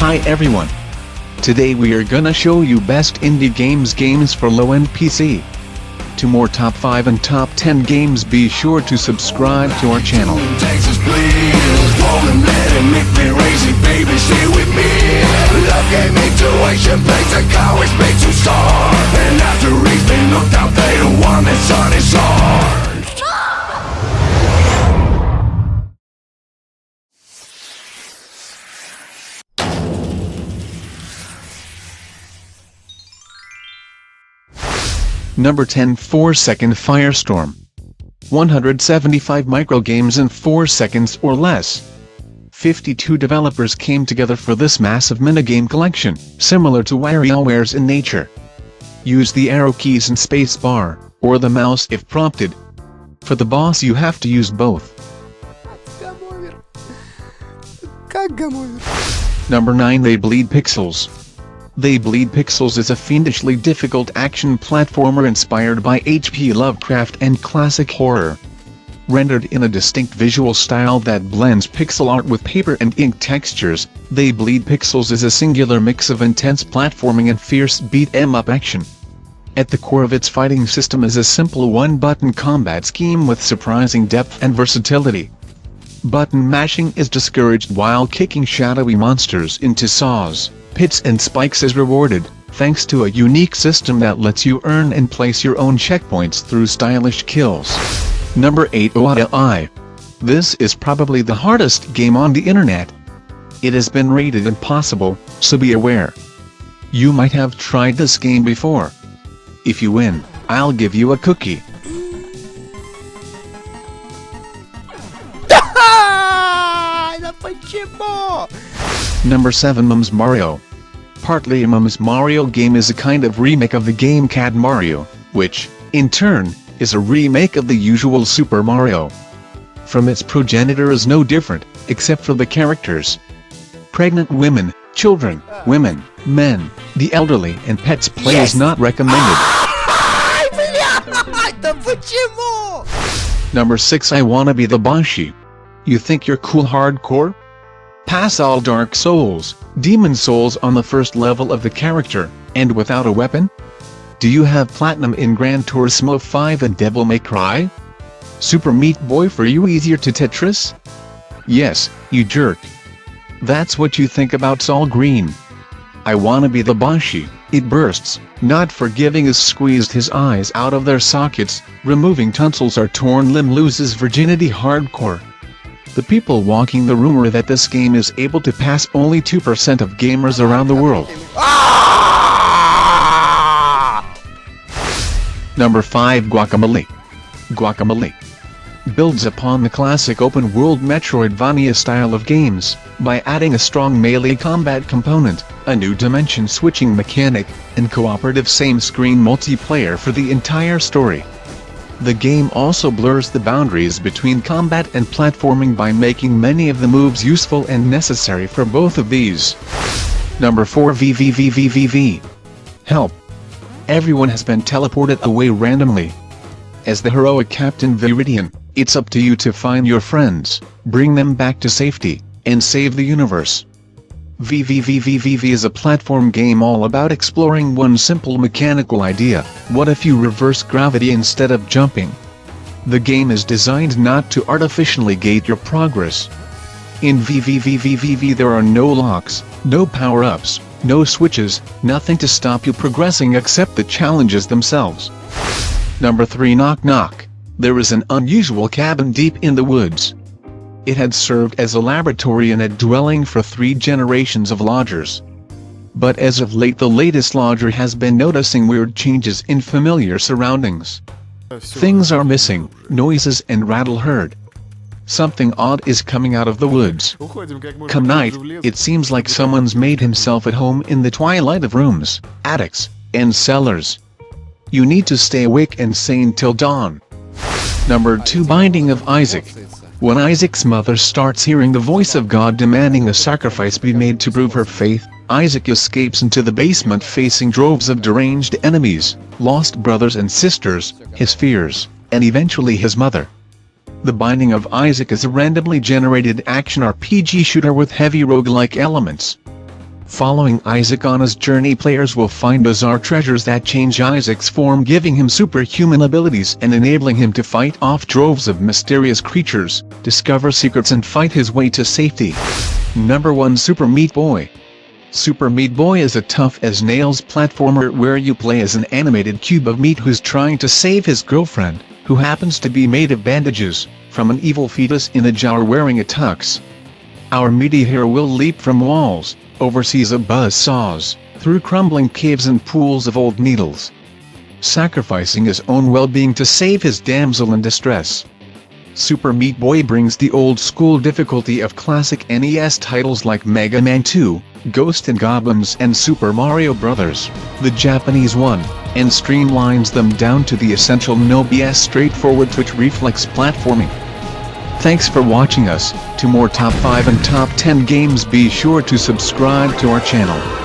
Hi everyone. Today we are gonna show you best indie games for low-end PC. To more top 5 and top 10 games, be sure to subscribe to our channel. Texas, please, won't let it make me crazy, baby, stay with me. Love gave me tuition, paid to college, paid to start. And after he's been knocked out, they don't want that son is hard. Number 10, 4-second Firestorm. 175 microgames in 4 seconds or less. 52 developers came together for this massive minigame collection, similar to WarioWares in nature. Use the arrow keys and space bar, or the mouse if prompted. For the boss you have to use both. Number 9, They Bleed Pixels. They Bleed Pixels is a fiendishly difficult action platformer inspired by H.P. Lovecraft and classic horror. Rendered in a distinct visual style that blends pixel art with paper and ink textures, They Bleed Pixels is a singular mix of intense platforming and fierce beat-em-up action. At the core of its fighting system is a simple one-button combat scheme with surprising depth and versatility. Button mashing is discouraged while kicking shadowy monsters into saws, pits and spikes is rewarded, thanks to a unique system that lets you earn and place your own checkpoints through stylish kills. Number 8, Whatta I. This is probably the hardest game on the internet. It has been rated impossible, so be aware. You might have tried this game before. If you win, I'll give you a cookie. Number 7, Mums Mario. Partly a Mums Mario game is a kind of remake of the game Cad Mario, which, in turn, is a remake of the usual Super Mario. From its progenitor is no different, except for the characters. Pregnant women, children, women, men, the elderly and pets play is not recommended. Number 6, I Wanna Be The Boshy. You think you're cool hardcore? Pass all Dark Souls, Demon Souls on the first level of the character, and without a weapon? Do you have Platinum in Gran Turismo 5 and Devil May Cry? Super Meat Boy for you easier to Tetris? Yes, you jerk. That's what you think about Sol Green. I Wanna Be The Boshy, it bursts, not forgiving is squeezed his eyes out of their sockets, removing tonsils are torn limb loses virginity hardcore. The people walking the rumor that this game is able to pass only 2% of gamers around the world. Number 5, Guacamole. Guacamole builds upon the classic open-world Metroidvania style of games, by adding a strong melee combat component, a new dimension-switching mechanic, and cooperative same-screen multiplayer for the entire story. The game also blurs the boundaries between combat and platforming by making many of the moves useful and necessary for both of these. Number 4, VVVVV. Help! Everyone has been teleported away randomly. As the heroic Captain Viridian, it's up to you to find your friends, bring them back to safety, and save the universe. VVVVV is a platform game all about exploring one simple mechanical idea: what if you reverse gravity instead of jumping? The game is designed not to artificially gate your progress. In VVVVV there are no locks, no power-ups, no switches, nothing to stop you progressing except the challenges themselves. Number 3, Knock Knock. There is an unusual cabin deep in the woods. It had served as a laboratory and a dwelling for 3 generations of lodgers. But as of late the latest lodger has been noticing weird changes in familiar surroundings. Things are missing, noises and rattle heard. Something odd is coming out of the woods. Come night, it seems like someone's made himself at home in the twilight of rooms, attics, and cellars. You need to stay awake and sane till dawn. Number 2, Binding of Isaac. When Isaac's mother starts hearing the voice of God demanding a sacrifice be made to prove her faith, Isaac escapes into the basement facing droves of deranged enemies, lost brothers and sisters, his fears, and eventually his mother. The Binding of Isaac is a randomly generated action RPG shooter with heavy roguelike elements. Following Isaac on his journey, players will find bizarre treasures that change Isaac's form, giving him superhuman abilities and enabling him to fight off droves of mysterious creatures, discover secrets and fight his way to safety. Number 1. Super Meat Boy. Super Meat Boy is a tough-as-nails platformer where you play as an animated cube of meat who's trying to save his girlfriend, who happens to be made of bandages, from an evil fetus in a jar wearing a tux. Our meaty hero will leap from walls, over seas of buzzsaws, through crumbling caves and pools of old needles, sacrificing his own well-being to save his damsel in distress. Super Meat Boy brings the old-school difficulty of classic NES titles like Mega Man 2, Ghosts and Goblins and Super Mario Bros., the Japanese one, and streamlines them down to the essential no BS straightforward twitch reflex platforming. Thanks for watching us. To more top 5 and top 10 games, be sure to subscribe to our channel.